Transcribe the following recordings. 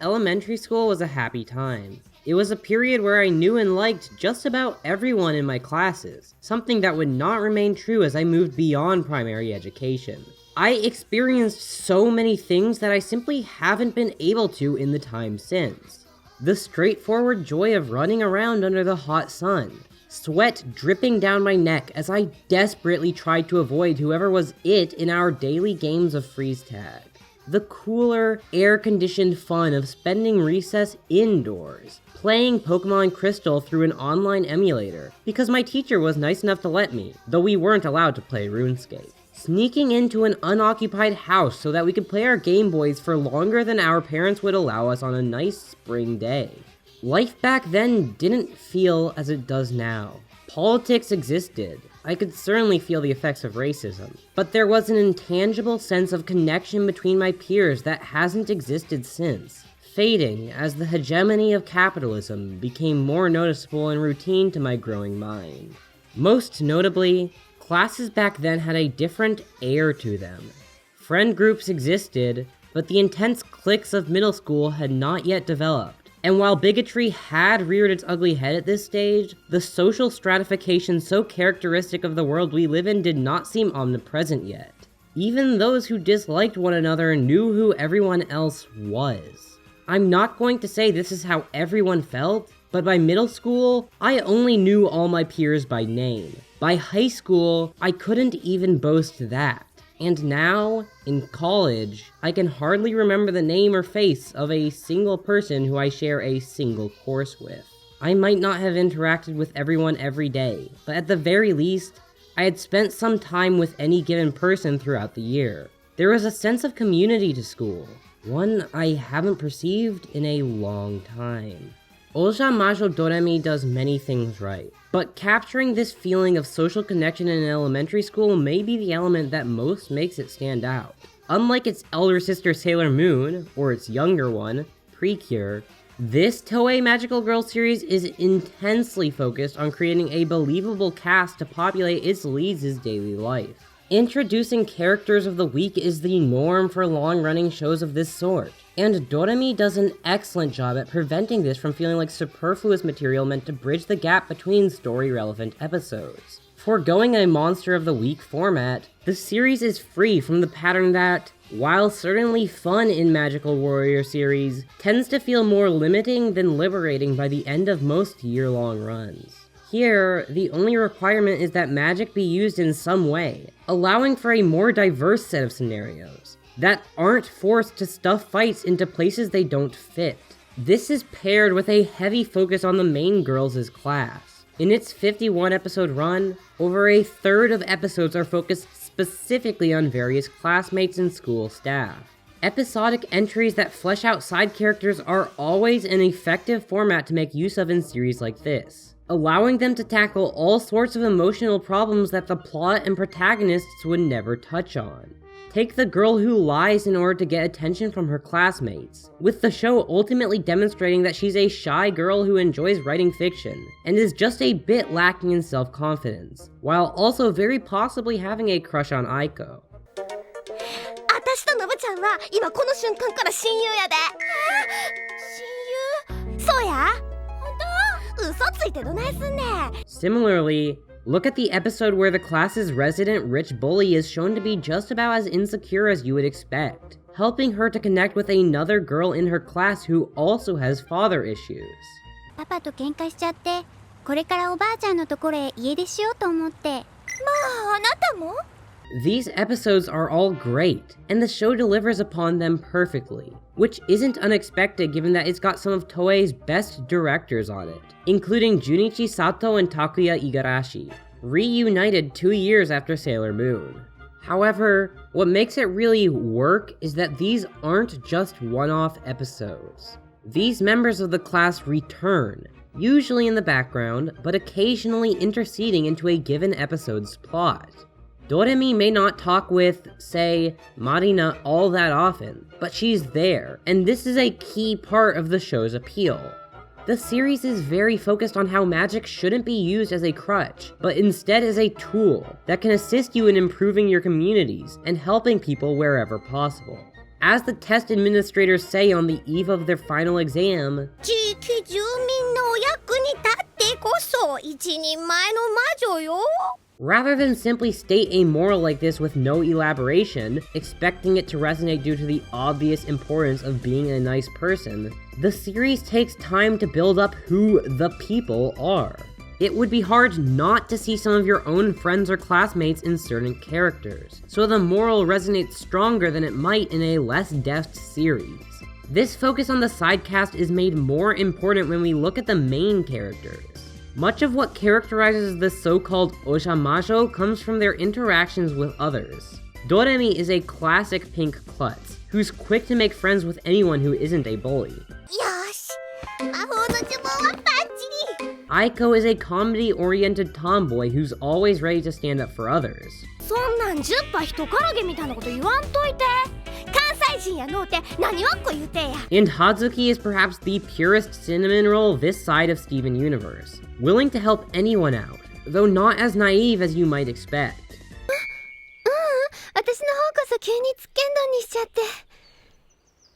elementary school was a happy time. It was a period where I knew and liked just about everyone in my classes, something that would not remain true as I moved beyond primary education. I experienced so many things that I simply haven't been able to in the time since. The straightforward joy of running around under the hot sun, sweat dripping down my neck as I desperately tried to avoid whoever was it in our daily games of freeze tag. The cooler, air-conditioned fun of spending recess indoors, playing Pokemon Crystal through an online emulator, because my teacher was nice enough to let me, though we weren't allowed to play RuneScape. Sneaking into an unoccupied house so that we could play our Game Boys for longer than our parents would allow us on a nice spring day. Life back then didn't feel as it does now. Politics existed. I could certainly feel the effects of racism, but there was an intangible sense of connection between my peers that hasn't existed since, fading as the hegemony of capitalism became more noticeable and routine to my growing mind. Most notably, classes back then had a different air to them. Friend groups existed, but the intense cliques of middle school had not yet developed. And while bigotry had reared its ugly head at this stage, the social stratification so characteristic of the world we live in did not seem omnipresent yet. Even those who disliked one another knew who everyone else was. I'm not going to say this is how everyone felt, but by middle school, I only knew all my peers by name. By high school, I couldn't even boast that. And now, in college, I can hardly remember the name or face of a single person who I share a single course with. I might not have interacted with everyone every day, but at the very least, I had spent some time with any given person throughout the year. There was a sense of community to school, one I haven't perceived in a long time. Ojamajo Doremi does many things right, but capturing this feeling of social connection in elementary school may be the element that most makes it stand out. Unlike its elder sister Sailor Moon, or its younger one, Precure, this Toei Magical Girl series is intensely focused on creating a believable cast to populate its leads' daily life. Introducing characters of the week is the norm for long-running shows of this sort, and Doremi does an excellent job at preventing this from feeling like superfluous material meant to bridge the gap between story-relevant episodes. Foregoing a Monster of the Week format, the series is free from the pattern that, while certainly fun in Magical Warrior series, tends to feel more limiting than liberating by the end of most year-long runs. Here, the only requirement is that magic be used in some way, allowing for a more diverse set of scenarios that aren't forced to stuff fights into places they don't fit. This is paired with a heavy focus on the main girls' class. In its 51 episode run, over a third of episodes are focused specifically on various classmates and school staff. Episodic entries that flesh out side characters are always an effective format to make use of in series like this, allowing them to tackle all sorts of emotional problems that the plot and protagonists would never touch on. Take the girl who lies in order to get attention from her classmates, with the show ultimately demonstrating that she's a shy girl who enjoys writing fiction, and is just a bit lacking in self-confidence, while also very possibly having a crush on Aiko. 私とノブちゃんは今この瞬間から親友やで。親友？そうや？本当？嘘ついてどないすんねん。Similarly, look at the episode where the class's resident rich bully is shown to be just about as insecure as you would expect, helping her to connect with another girl in her class who also has father issues. パパと喧嘩しちゃって、これからおばあちゃんのところへ家出しようと思って。まあ、あなたも？ These episodes are all great, and the show delivers upon them perfectly, which isn't unexpected given that it's got some of Toei's best directors on it, including Junichi Sato and Takuya Igarashi, reunited 2 years after Sailor Moon. However, what makes it really work is that these aren't just one-off episodes. These members of the class return, usually in the background, but occasionally interceding into a given episode's plot. Doremi may not talk with, say, Marina all that often, but she's there, and this is a key part of the show's appeal. The series is very focused on how magic shouldn't be used as a crutch, but instead as a tool that can assist you in improving your communities and helping people wherever possible. As the test administrators say on the eve of their final exam, 地域住民のお役に立ってこそ一人前の魔女よ。 rather than simply state a moral like this with no elaboration, expecting it to resonate due to the obvious importance of being a nice person, the series takes time to build up who the people are. It would be hard not to see some of your own friends or classmates in certain characters, so the moral resonates stronger than it might in a less deft series. This focus on the sidecast is made more important when we look at the main characters. Much of what characterizes the so-called Ojamajo comes from their interactions with others. Doremi is a classic pink klutz, who's quick to make friends with anyone who isn't a bully. よし、魔法の呪文はバッチリ。 Aiko is a comedy-oriented tomboy who's always ready to stand up for others. そんなん10羽人からげみたいなこと言わんといて。関西人やのうて何わっこ言うてや。 And Hazuki is perhaps the purest cinnamon roll this side of Steven Universe, willing to help anyone out, though not as naive as you might expect. 私の方こそ急につっけんどんにしちゃって。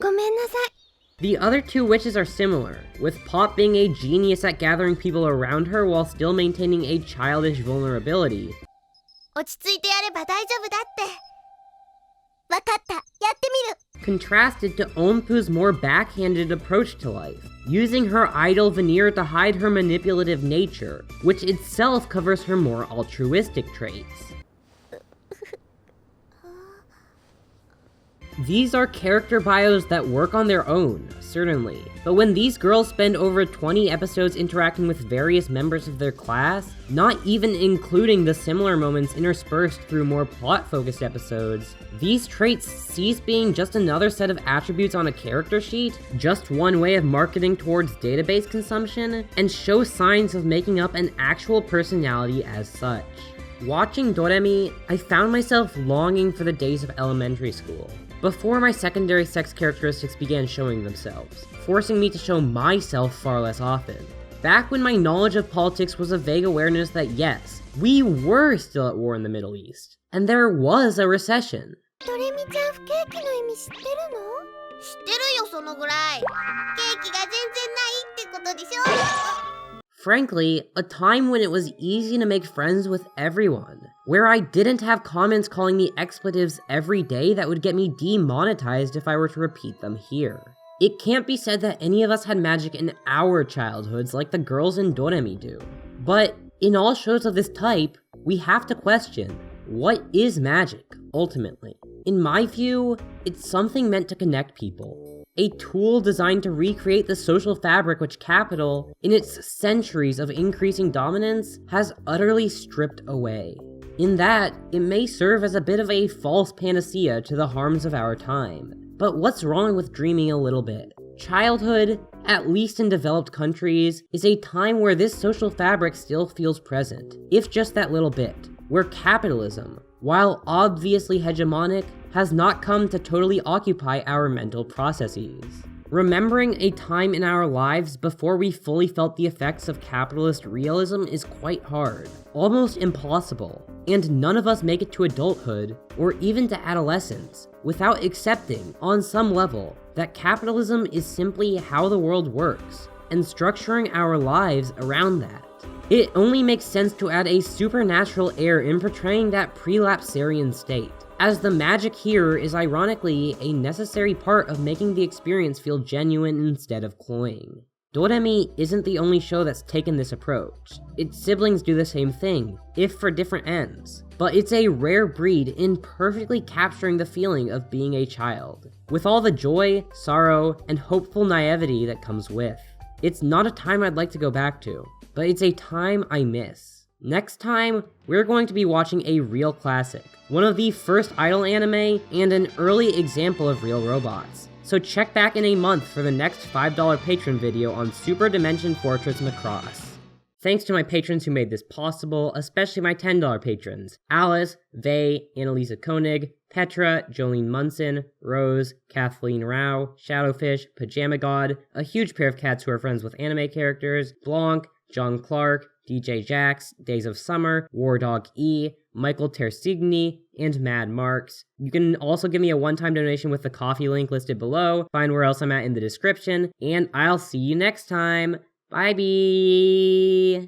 ごめんなさい。 The other two witches are similar, with Pop being a genius at gathering people around her while still maintaining a childish vulnerability. 落ち着いてやれば大丈夫だって。わかった、やってみる。 Contrasted to Onpu's more backhanded approach to life, using her idol veneer to hide her manipulative nature, which itself covers her more altruistic traits. These are character bios that work on their own, certainly, but when these girls spend over 20 episodes interacting with various members of their class, not even including the similar moments interspersed through more plot-focused episodes, these traits cease being just another set of attributes on a character sheet, just one way of marketing towards database consumption, and show signs of making up an actual personality as such. Watching Doremi, I found myself longing for the days of elementary school, before my secondary sex characteristics began showing themselves, forcing me to show myself far less often. Back when my knowledge of politics was a vague awareness that yes, we were still at war in the Middle East, and there was a recession. ドレミちゃん不景気の意味知ってるの？知ってるよそのぐらい。景気が全然ないってことでしょ。 Frankly, a time when it was easy to make friends with everyone, where I didn't have comments calling me expletives every day that would get me demonetized if I were to repeat them here. It can't be said that any of us had magic in our childhoods like the girls in Doremi do. But in all shows of this type, we have to question, what is magic, ultimately? In my view, it's something meant to connect people. A tool designed to recreate the social fabric which capital, in its centuries of increasing dominance, has utterly stripped away. In that, it may serve as a bit of a false panacea to the harms of our time. But what's wrong with dreaming a little bit? Childhood, at least in developed countries, is a time where this social fabric still feels present, if just that little bit, where capitalism, while obviously hegemonic, has not come to totally occupy our mental processes. Remembering a time in our lives before we fully felt the effects of capitalist realism is quite hard, almost impossible, and none of us make it to adulthood, or even to adolescence, without accepting, on some level, that capitalism is simply how the world works, and structuring our lives around that. It only makes sense to add a supernatural air in portraying that prelapsarian state, as the magic here is ironically a necessary part of making the experience feel genuine instead of cloying. Doremi isn't the only show that's taken this approach. Its siblings do the same thing, if for different ends, but it's a rare breed in perfectly capturing the feeling of being a child, with all the joy, sorrow, and hopeful naivety that comes with. It's not a time I'd like to go back to, but it's a time I miss. Next time, we're going to be watching a real classic, one of the first idol anime, and an early example of real robots. So check back in a month for the next $5 patron video on Super Dimension Fortress Macross. Thanks to my patrons who made this possible, especially my $10 patrons, Alice, Vey, Annalisa Koenig, Petra, Jolene Munson, Rose, Kathleen Rao, Shadowfish, Pajama God, a huge pair of cats who are friends with anime characters, Blanc, John Clark, DJ Jax, Days of Summer, War Dog E, Michael Tersigny, and Mad Marks. You can also give me a one-time donation with the coffee link listed below, find where else I'm at in the description, and I'll see you next time. Bye-bye!